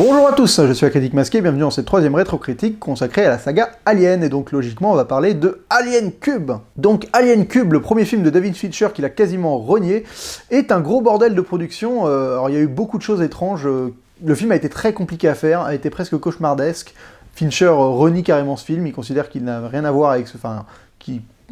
Bonjour à tous, je suis Académique Masqué, bienvenue dans cette troisième rétrocritique consacrée à la saga Alien, et donc logiquement on va parler de Alien Cube. Donc Alien Cube, le premier film de David Fincher qu'il a quasiment renié, est un gros bordel de production. Alors il y a eu beaucoup de choses étranges, le film a été très compliqué à faire, a été presque cauchemardesque. Fincher renie carrément ce film, il considère qu'il n'a rien à voir avec ce... Enfin,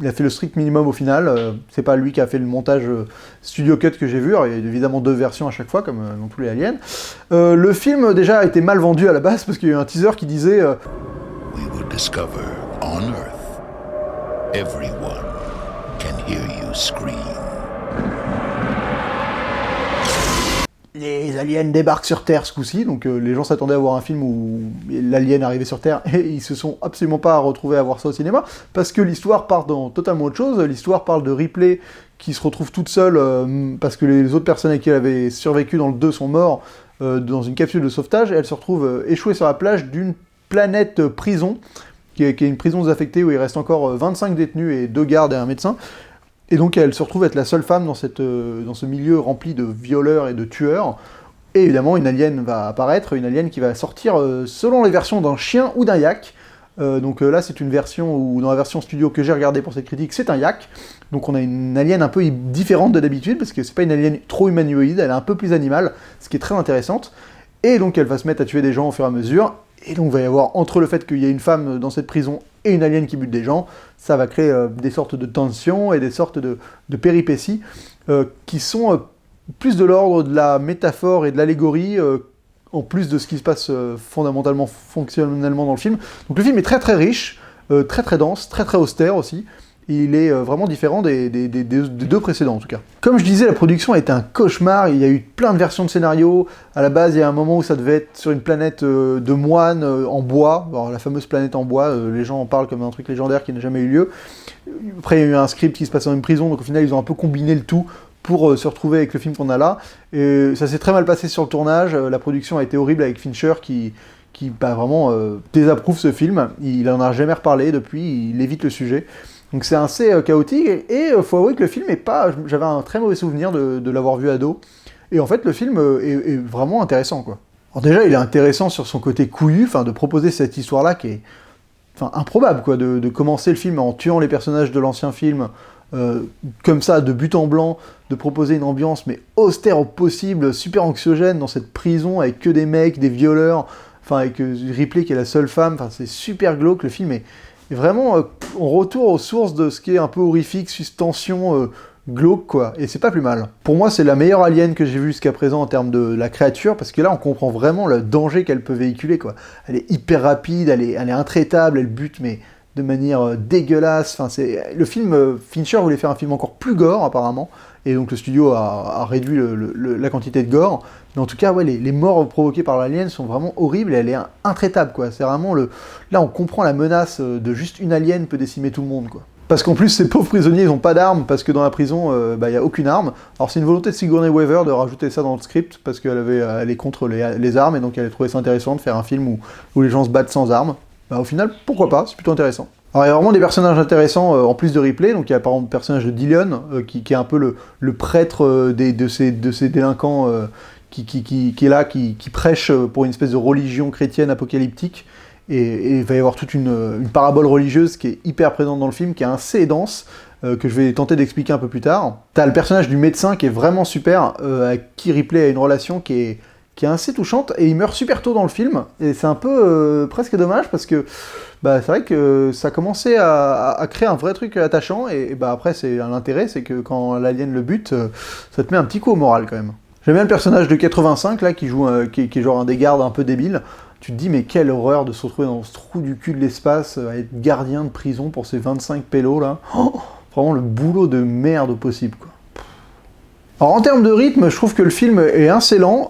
il a fait le strict minimum au final, c'est pas lui qui a fait le montage studio cut que j'ai vu, alors il y a évidemment deux versions à chaque fois, comme dans tous les Aliens. Le film déjà a été mal vendu à la base, parce qu'il y a eu un teaser qui disait We will discover on Earth, everyone can hear you scream. les aliens débarquent sur Terre ce coup-ci, donc les gens s'attendaient à voir un film où l'alien arrivait sur Terre, et ils se sont absolument pas retrouvés à voir ça au cinéma, parce que l'histoire part dans totalement autre chose. L'histoire parle de Ripley qui se retrouve toute seule, parce que les autres personnes avec qui elle avait survécu dans le 2 sont morts, dans une capsule de sauvetage, et elle se retrouve échouée sur la plage d'une planète prison, qui est une prison désaffectée où il reste encore 25 détenus et 2 gardes et un médecin. Et donc elle se retrouve être la seule femme dans ce milieu rempli de violeurs et de tueurs. Et évidemment, une alien va apparaître, une alien qui va sortir selon les versions d'un chien ou d'un yak. Donc là, c'est une version où, dans la version studio que j'ai regardée pour cette critique, c'est un yak. Donc on a une alien un peu différente de d'habitude, parce que c'est pas une alien trop humanoïde, elle est un peu plus animale, ce qui est très intéressante. Et donc elle va se mettre à tuer des gens au fur et à mesure. Et donc il va y avoir, entre le fait qu'il y ait une femme dans cette prison et une alien qui bute des gens, ça va créer des sortes de tensions et des sortes de péripéties qui sont plus de l'ordre de la métaphore et de l'allégorie, en plus de ce qui se passe fondamentalement, fonctionnellement dans le film. Donc le film est très très riche, très très dense, très très austère aussi. Il est vraiment différent des deux précédents en tout cas. Comme je disais, la production a été un cauchemar, il y a eu plein de versions de scénarios. À la base, il y a un moment où ça devait être sur une planète de moines en bois, alors la fameuse planète en bois, les gens en parlent comme un truc légendaire qui n'a jamais eu lieu. Après, il y a eu un script qui se passe dans une prison, donc au final, ils ont un peu combiné le tout pour se retrouver avec le film qu'on a là. Et ça s'est très mal passé sur le tournage, la production a été horrible avec Fincher qui vraiment désapprouve ce film. Il en a jamais reparlé depuis, il évite le sujet. Donc c'est assez chaotique, et faut avouer que le film est pas... J'avais un très mauvais souvenir de l'avoir vu ado, et en fait le film est vraiment intéressant, quoi. Alors déjà, il est intéressant sur son côté couillu, enfin de proposer cette histoire-là qui est improbable, quoi, de commencer le film en tuant les personnages de l'ancien film, comme ça, de but en blanc, de proposer une ambiance mais austère au possible, super anxiogène dans cette prison avec que des mecs, des violeurs, enfin avec Ripley qui est la seule femme, enfin c'est super glauque, le film est vraiment, on retourne aux sources de ce qui est un peu horrifique, suspension, glauque, quoi. Et c'est pas plus mal. Pour moi, c'est la meilleure alien que j'ai vue jusqu'à présent en termes de la créature, parce que là, on comprend vraiment le danger qu'elle peut véhiculer, quoi. Elle est hyper rapide, elle est intraitable, elle bute, mais de manière dégueulasse. Enfin, le film, Fincher voulait faire un film encore plus gore, apparemment, et donc le studio a réduit la quantité de gore. Mais en tout cas, ouais, les morts provoquées par l'alien sont vraiment horribles, et elle est intraitable, quoi. C'est vraiment Là, on comprend la menace de juste une alien peut décimer tout le monde, quoi. Parce qu'en plus, ces pauvres prisonniers, ils ont pas d'armes, parce que dans la prison, y a aucune arme. Alors c'est une volonté de Sigourney Weaver de rajouter ça dans le script, parce qu'elle est contre les armes, et donc elle a trouvé ça intéressant de faire un film où les gens se battent sans armes. Au final, pourquoi pas, c'est plutôt intéressant. Alors il y a vraiment des personnages intéressants en plus de Ripley, donc il y a par exemple le personnage de Dillon, qui est un peu le prêtre de ces délinquants qui est là, qui prêche pour une espèce de religion chrétienne apocalyptique, et il va y avoir toute une parabole religieuse qui est hyper présente dans le film, qui est assez dense, que je vais tenter d'expliquer un peu plus tard. T'as le personnage du médecin qui est vraiment super, avec qui Ripley a une relation qui est assez touchante, et il meurt super tôt dans le film, et c'est un peu presque dommage, parce que c'est vrai que ça commençait à créer un vrai truc attachant, et après c'est l'intérêt, c'est que quand l'alien le bute, ça te met un petit coup au moral quand même. J'aime bien le personnage de 85 là, qui joue qui est genre un des gardes un peu débile. Tu te dis mais quelle horreur de se retrouver dans ce trou du cul de l'espace, à être gardien de prison pour ces 25 pélos là. Oh, vraiment le boulot de merde au possible, quoi. Alors en termes de rythme, je trouve que le film est assez lent,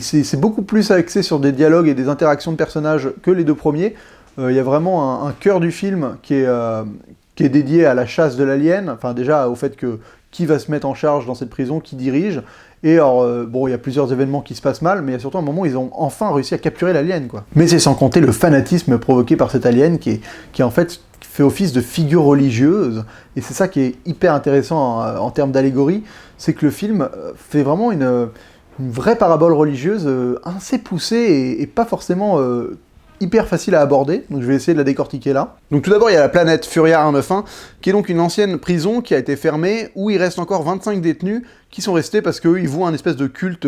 c'est beaucoup plus axé sur des dialogues et des interactions de personnages que les deux premiers. Il y a vraiment un cœur du film qui est dédié à la chasse de l'alien, enfin déjà au fait que qui va se mettre en charge dans cette prison, qui dirige, et alors, il y a plusieurs événements qui se passent mal, mais il y a surtout un moment où ils ont enfin réussi à capturer l'alien, quoi. Mais c'est sans compter le fanatisme provoqué par cet alien qui en fait fait office de figure religieuse, et c'est ça qui est hyper intéressant en termes d'allégorie, c'est que le film fait vraiment une une vraie parabole religieuse assez poussée et pas forcément hyper facile à aborder, donc je vais essayer de la décortiquer là. Donc tout d'abord, il y a la planète Furia 191, qui est donc une ancienne prison qui a été fermée, où il reste encore 25 détenus qui sont restés parce qu'eux, ils vouent un espèce de culte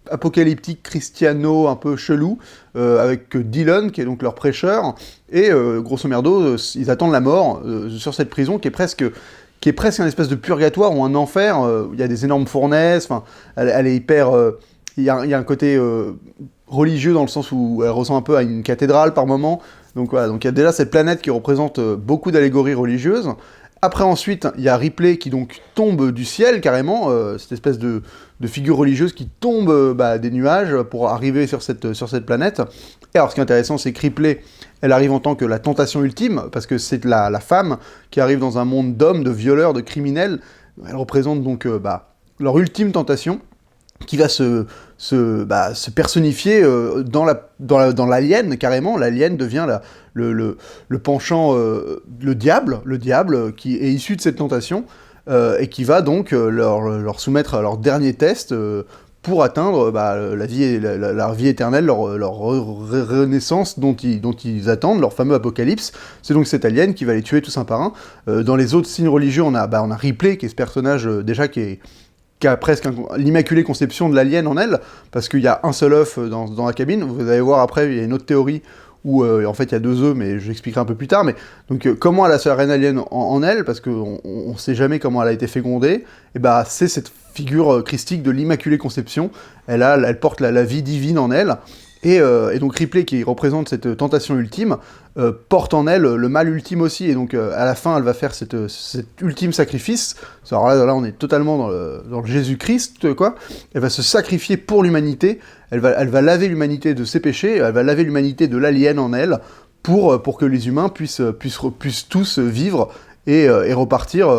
apocalyptique, cristiano, un peu chelou, avec Dylan, qui est donc leur prêcheur, et grosso merdo, ils attendent la mort sur cette prison qui est presque un espèce de purgatoire ou un enfer. Il y a des énormes fournaises, elle est hyper... Il y a un côté religieux dans le sens où elle ressemble un peu à une cathédrale par moment. Donc voilà, donc il y a déjà cette planète qui représente beaucoup d'allégories religieuses. Après ensuite, il y a Ripley qui donc tombe du ciel carrément, cette espèce de figure religieuse qui tombe des nuages pour arriver sur cette planète. Et alors ce qui est intéressant, c'est que Ripley, elle arrive en tant que la tentation ultime, parce que c'est la femme qui arrive dans un monde d'hommes, de violeurs, de criminels. Elle représente donc leur ultime tentation, qui va se personnifier dans l'alien, carrément. L'alien devient le penchant, le diable qui est issu de cette tentation, et qui va donc leur soumettre à leur dernier test pour atteindre la vie éternelle, leur renaissance dont ils attendent, leur fameux apocalypse. C'est donc cet alien qui va les tuer tous un par un. Dans les autres signes religieux, on a Ripley, qui est ce personnage déjà qui a presque l'immaculée conception de l'alien en elle, parce qu'il y a un seul œuf dans la cabine. Vous allez voir après, il y a une autre théorie où en fait il y a 2 œufs, mais je l'expliquerai un peu plus tard. Mais donc comment elle a sa reine alien en elle, parce qu'on ne sait jamais comment elle a été fécondée, et c'est cette figure christique de l'immaculée conception. Elle porte la vie divine en elle. Et donc Ripley, qui représente cette tentation ultime, porte en elle le mal ultime aussi, et donc à la fin elle va faire cet ultime sacrifice. Alors là on est totalement dans le Jésus-Christ, quoi. Elle va se sacrifier pour l'humanité, elle va laver l'humanité de ses péchés, elle va laver l'humanité de l'alien en elle, pour que les humains puissent tous vivre et repartir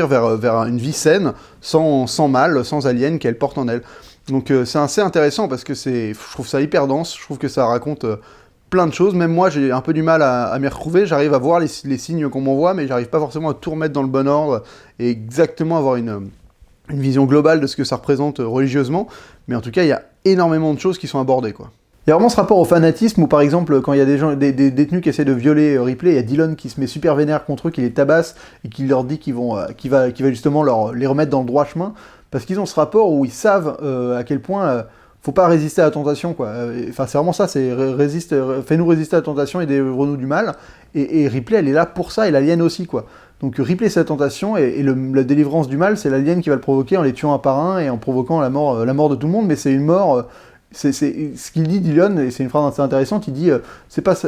vers une vie saine, sans mal, sans alien qu'elle porte en elle. Donc c'est assez intéressant parce que je trouve ça hyper dense, je trouve que ça raconte plein de choses. Même moi, j'ai un peu du mal à m'y retrouver, j'arrive à voir les signes qu'on m'envoie, mais j'arrive pas forcément à tout remettre dans le bon ordre et exactement avoir une vision globale de ce que ça représente religieusement. Mais en tout cas, il y a énormément de choses qui sont abordées, quoi. Il y a vraiment ce rapport au fanatisme où, par exemple, quand il y a des détenus qui essaient de violer Ripley, il y a Dylan qui se met super vénère contre eux, qui les tabasse et qui leur dit qu'il va justement les remettre dans le droit chemin, parce qu'ils ont ce rapport où ils savent à quel point faut pas résister à la tentation, quoi. Enfin, c'est vraiment ça, c'est fais-nous résister à la tentation et délivre-nous du mal. Et Ripley, elle est là pour ça, et l'alien aussi, quoi. Donc Ripley, c'est la tentation, et la délivrance du mal, c'est l'alien qui va le provoquer en les tuant un par un et en provoquant la mort de tout le monde, mais c'est une mort... C'est ce qu'il dit, Dylan, et c'est une phrase assez intéressante, il dit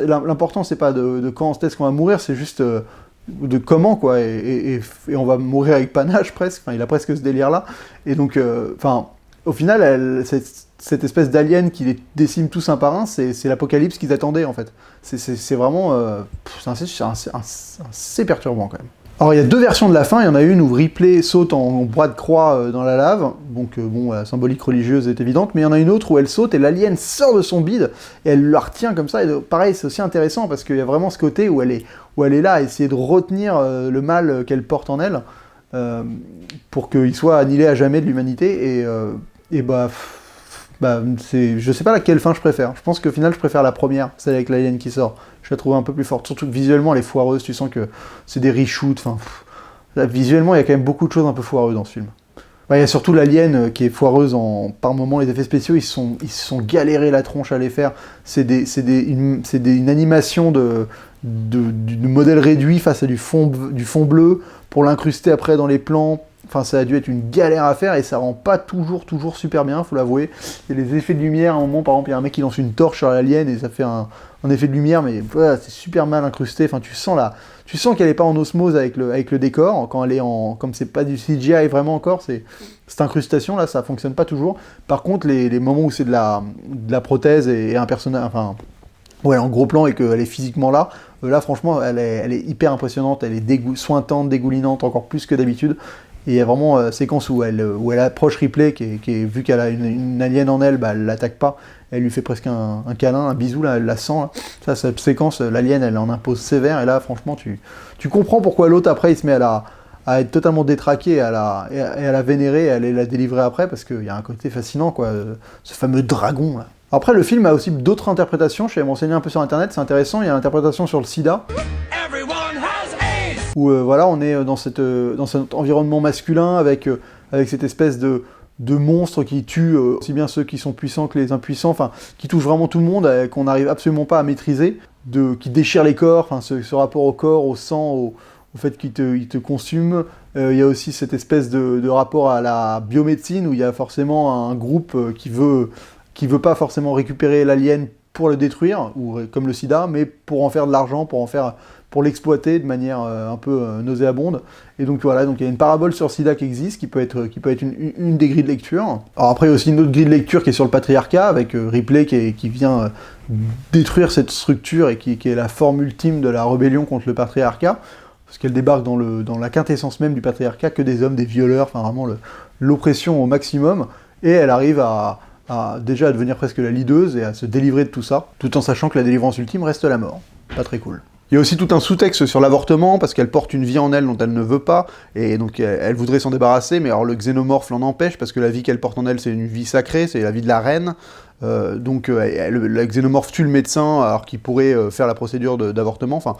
l'important c'est pas de quand est-ce qu'on va mourir, c'est juste de comment, quoi, et on va mourir avec panache presque, enfin il a presque ce délire là, et donc au final cette espèce d'alien qui les décime tous un par un, c'est l'apocalypse qu'ils attendaient en fait. C'est vraiment c'est assez perturbant quand même. Alors il y a 2 versions de la fin, il y en a une où Ripley saute en bras de croix dans la lave, donc la symbolique religieuse est évidente, mais il y en a une autre où elle saute et l'alien sort de son bide et elle la retient comme ça, et pareil c'est aussi intéressant parce qu'il y a vraiment ce côté où elle est là à essayer de retenir le mal qu'elle porte en elle pour qu'il soit annihilé à jamais de l'humanité, je sais pas laquelle fin je préfère. Je pense qu'au final je préfère la première, celle avec l'alien qui sort. Je la trouve un peu plus forte, surtout que visuellement elle est foireuse, tu sens que c'est des reshoots, visuellement il y a quand même beaucoup de choses un peu foireuses dans ce film. Il y a surtout l'alien qui est foireuse par moments, les effets spéciaux ils se sont galérés la tronche à les faire. C'est une animation de modèle réduit face à du fond bleu pour l'incruster après dans les plans. Enfin, ça a dû être une galère à faire et ça rend pas toujours super bien, faut l'avouer. Il y a les effets de lumière, à un moment, par exemple, il y a un mec qui lance une torche sur l'alien et ça fait un effet de lumière, mais voilà, c'est super mal incrusté. Enfin, tu sens qu'elle est pas en osmose avec le décor, quand elle est comme c'est pas du CGI vraiment encore, cette incrustation là, ça fonctionne pas toujours. Par contre, les moments où c'est de la prothèse et un personnage, en gros plan et qu'elle est physiquement là, franchement, elle est hyper impressionnante, elle est sointante, dégoulinante, encore plus que d'habitude. Et il y a vraiment séquence où elle approche Ripley, vu qu'elle a une alien en elle, elle l'attaque pas, elle lui fait presque un câlin, un bisou, là, elle la sent. Là. Cette séquence, l'alien, elle en impose sévère, et là, franchement, tu comprends pourquoi l'autre, après, il se met à à être totalement détraqué et à la vénérer et à aller la délivrer après, parce qu'il y a un côté fascinant, quoi, ce fameux dragon, là. Après, le film a aussi d'autres interprétations, je suis allé m'enseigner un peu sur internet, c'est intéressant, il y a l'interprétation sur le sida, où voilà, on est dans cet environnement masculin, avec cette espèce de monstres qui tuent aussi bien ceux qui sont puissants que les impuissants, enfin, qui touchent vraiment tout le monde, qu'on n'arrive absolument pas à maîtriser, qui déchire les corps, enfin, ce rapport au corps, au sang, au fait qu'il te consume. Il y a aussi cette espèce de rapport à la biomédecine, où il y a forcément un groupe qui veut pas forcément récupérer l'alien pour le détruire, ou comme le sida, mais pour en faire de l'argent, pour l'exploiter de manière un peu nauséabonde. Et donc voilà, donc il y a une parabole sur sida qui existe, qui peut être une des grilles de lecture. Alors après, il y a aussi une autre grille de lecture qui est sur le patriarcat, avec Ripley qui vient détruire cette structure et qui est la forme ultime de la rébellion contre le patriarcat, parce qu'elle débarque dans la quintessence même du patriarcat, que des hommes, des violeurs, enfin vraiment l'oppression au maximum, et elle arrive déjà à devenir presque la leaduse et à se délivrer de tout ça, tout en sachant que la délivrance ultime reste la mort. Pas très cool. Il y a aussi tout un sous-texte sur l'avortement, parce qu'elle porte une vie en elle dont elle ne veut pas, et donc elle voudrait s'en débarrasser, mais alors le xénomorphe l'en empêche, parce que la vie qu'elle porte en elle, c'est une vie sacrée, c'est la vie de la reine, donc le xénomorphe tue le médecin, alors qu'il pourrait faire la procédure d'avortement, enfin,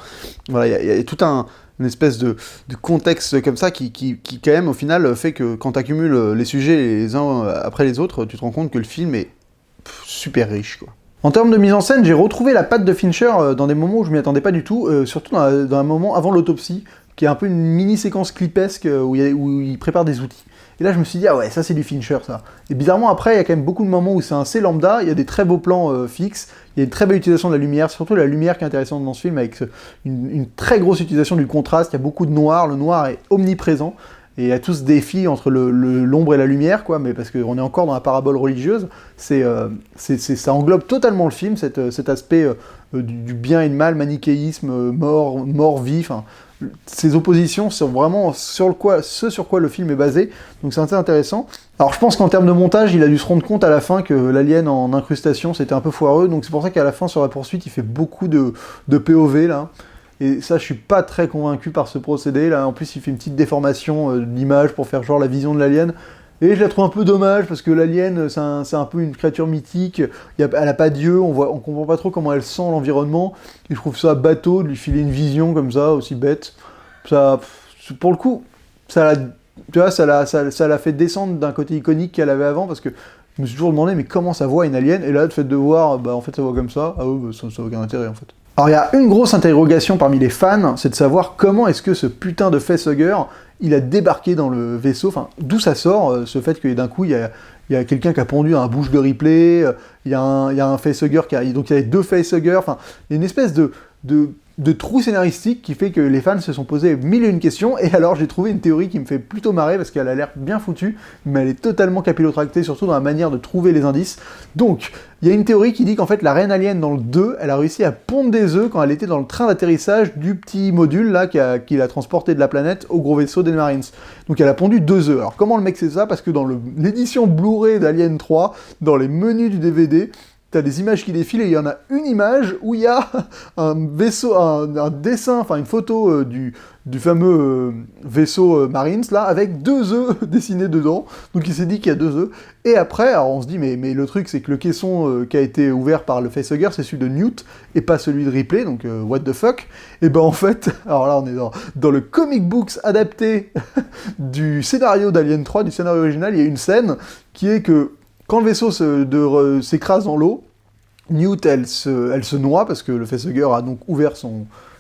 voilà, il y a tout une espèce de contexte comme ça qui quand même, au final, fait que quand tu accumules les sujets les uns après les autres, tu te rends compte que le film est super riche, quoi. En termes de mise en scène, j'ai retrouvé la patte de Fincher dans des moments où je m'y attendais pas du tout, surtout dans un moment avant l'autopsie, qui est un peu une mini-séquence clipesque où il prépare des outils. Et là, je me suis dit, ah ouais, ça c'est du Fincher, ça. Et bizarrement, après, il y a quand même beaucoup de moments où c'est un C lambda, il y a des très beaux plans fixes, il y a une très belle utilisation de la lumière, surtout la lumière qui est intéressante dans ce film, avec une très grosse utilisation du contraste, il y a beaucoup de noir, le noir est omniprésent, et il y a tout ce défi entre l'ombre et la lumière, quoi, mais parce qu'on est encore dans la parabole religieuse, ça englobe totalement le film, cet aspect du bien et du mal, manichéisme, mort-vie, enfin, ces oppositions sont vraiment ce sur quoi le film est basé, donc c'est assez intéressant. Alors je pense qu'en termes de montage, il a dû se rendre compte à la fin que l'alien en incrustation c'était un peu foireux, donc c'est pour ça qu'à la fin sur la poursuite il fait beaucoup de POV là. Et ça, je suis pas très convaincu par ce procédé, là. En plus, il fait une petite déformation de l'image pour faire genre la vision de l'alien. Et je la trouve un peu dommage, parce que l'alien, c'est un peu une créature mythique. Elle a pas d'yeux, on comprend pas trop comment elle sent l'environnement. Et je trouve ça bateau de lui filer une vision comme ça, aussi bête. Ça, pour le coup, ça l'a fait descendre d'un côté iconique qu'elle avait avant, parce que je me suis toujours demandé, mais comment ça voit une alien? Et là, le fait de voir, bah en fait, ça voit comme ça. Ah ouais, bah, ça n'a aucun intérêt, en fait. Alors il y a une grosse interrogation parmi les fans, c'est de savoir comment est-ce que ce putain de facehugger, il a débarqué dans le vaisseau, enfin d'où ça sort, ce fait que d'un coup il y a quelqu'un qui a pondu un bouche de Ripley, il y a un facehugger donc il y avait deux facehuggers, enfin il y a une espèce de trou scénaristique qui fait que les fans se sont posés mille et une questions, et alors j'ai trouvé une théorie qui me fait plutôt marrer, parce qu'elle a l'air bien foutue, mais elle est totalement capillotractée, surtout dans la manière de trouver les indices. Donc, il y a une théorie qui dit qu'en fait la reine alien dans le 2, elle a réussi à pondre des œufs quand elle était dans le train d'atterrissage du petit module là qui l'a transporté de la planète au gros vaisseau des Marines. Donc elle a pondu 2 œufs. Alors comment le mec sait ça? Parce que dans l'édition Blu-ray d'Alien 3, dans les menus du DVD, t'as des images qui défilent, et il y en a une image où il y a un vaisseau, un dessin, enfin une photo du fameux vaisseau Marines, là, avec 2 œufs dessinés dedans. Donc il s'est dit qu'il y a 2 œufs. Et après, alors on se dit, mais le truc, c'est que le caisson qui a été ouvert par le facehugger, c'est celui de Newt, et pas celui de Ripley, donc what the fuck. Et ben en fait, alors là, on est dans le comic books adapté du scénario d'Alien 3, du scénario original, il y a une scène qui est que quand le vaisseau s'écrase dans l'eau, Newt, elle se noie, parce que le facehugger a donc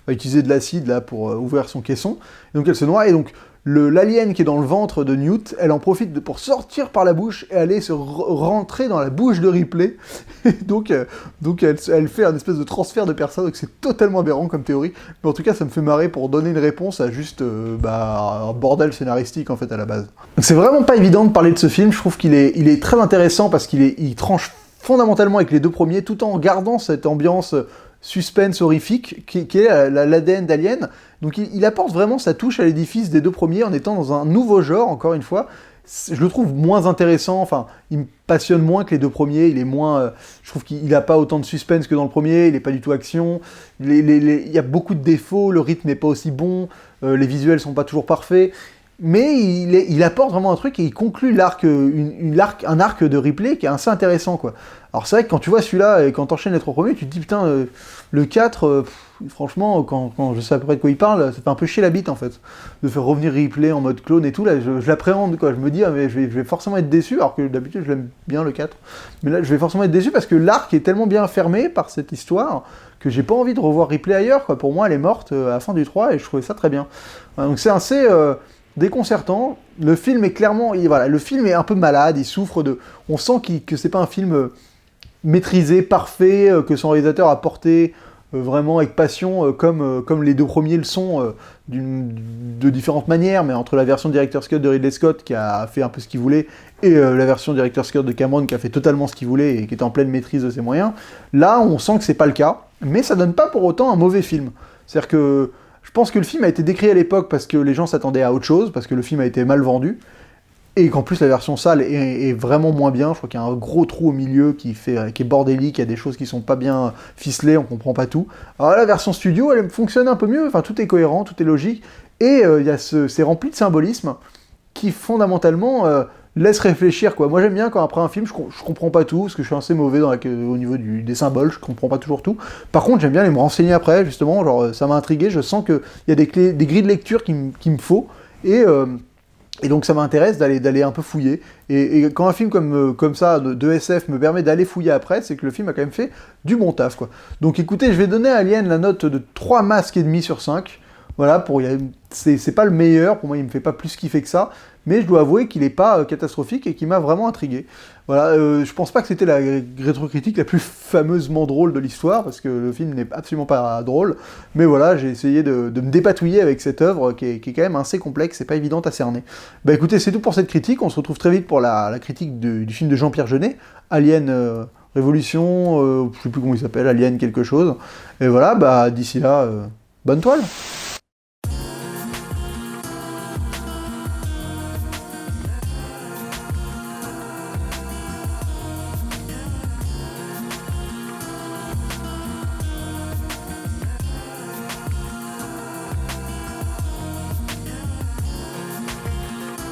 utilisé de l'acide là pour ouvrir son caisson, et donc elle se noie, et donc l'alien qui est dans le ventre de Newt, elle en profite pour sortir par la bouche et aller se rentrer dans la bouche de Ripley, et donc elle fait un espèce de transfert de personne, donc c'est totalement aberrant comme théorie, mais en tout cas ça me fait marrer pour donner une réponse à juste un bordel scénaristique en fait à la base. Donc c'est vraiment pas évident de parler de ce film, je trouve qu'il est très intéressant parce qu'il tranche fondamentalement avec les 2 premiers, tout en gardant cette ambiance suspense horrifique qui est l'ADN d'Alien. Donc il apporte vraiment sa touche à l'édifice des 2 premiers en étant dans un nouveau genre, encore une fois. Je le trouve moins intéressant, enfin, il me passionne moins que les 2 premiers, il est moins... je trouve qu'il n'a pas autant de suspense que dans le premier, il n'est pas du tout action, il y a beaucoup de défauts, le rythme n'est pas aussi bon, les visuels sont pas toujours parfaits. mais il apporte vraiment un truc et il conclut l'arc, un arc de Ripley qui est assez intéressant, quoi. Alors c'est vrai que quand tu vois celui-là et quand t'enchaînes les 3 premiers, tu te dis putain, le 4, franchement, quand je sais à peu près de quoi il parle, ça fait un peu chier la bite en fait. De faire revenir Ripley en mode clone et tout, là je l'appréhende, quoi. Je me dis, ah, mais je vais forcément être déçu, alors que d'habitude je l'aime bien le 4. Mais là je vais forcément être déçu parce que l'arc est tellement bien fermé par cette histoire que j'ai pas envie de revoir Ripley ailleurs, quoi. Pour moi elle est morte à la fin du 3 et je trouvais ça très bien. Donc c'est assez déconcertant. Le film est clairement, voilà, le film est un peu malade, il souffre de, on sent que c'est pas un film maîtrisé, parfait, que son réalisateur a porté vraiment avec passion, comme les 2 premiers le sont, de différentes manières, mais entre la version Director's Cut de Ridley Scott, qui a fait un peu ce qu'il voulait, et la version Director's Cut de Cameron, qui a fait totalement ce qu'il voulait, et qui est en pleine maîtrise de ses moyens, là, on sent que c'est pas le cas, mais ça donne pas pour autant un mauvais film. C'est-à-dire que je pense que le film a été décrit à l'époque parce que les gens s'attendaient à autre chose, parce que le film a été mal vendu, et qu'en plus la version sale est vraiment moins bien. Je crois qu'il y a un gros trou au milieu qui est bordélique, il y a des choses qui sont pas bien ficelées, on comprend pas tout. Alors la version studio, elle fonctionne un peu mieux, enfin tout est cohérent, tout est logique, et c'est rempli de symbolisme qui fondamentalement laisse réfléchir, quoi. Moi j'aime bien quand après un film, je comprends pas tout, parce que je suis assez mauvais au niveau des symboles, je comprends pas toujours tout. Par contre j'aime bien aller me renseigner après, justement, genre ça m'a intrigué, je sens qu'il y a des grilles de lecture qu'il me faut, et donc ça m'intéresse d'aller un peu fouiller. Et quand un film comme ça, de SF, me permet d'aller fouiller après, c'est que le film a quand même fait du bon taf, quoi. Donc écoutez, je vais donner à Alien la note de 3 masques et demi sur 5. Voilà, c'est pas le meilleur, pour moi il me fait pas plus kiffer que ça, mais je dois avouer qu'il est pas catastrophique et qu'il m'a vraiment intrigué. Voilà, je pense pas que c'était la rétrocritique la plus fameusement drôle de l'histoire, parce que le film n'est absolument pas drôle, mais voilà, j'ai essayé de me dépatouiller avec cette œuvre qui est quand même assez complexe, c'est pas évident à cerner. Bah écoutez, c'est tout pour cette critique, on se retrouve très vite pour la critique du film de Jean-Pierre Jeunet, Alien Révolution, je sais plus comment il s'appelle, Alien quelque chose, et voilà, bah d'ici là, bonne toile.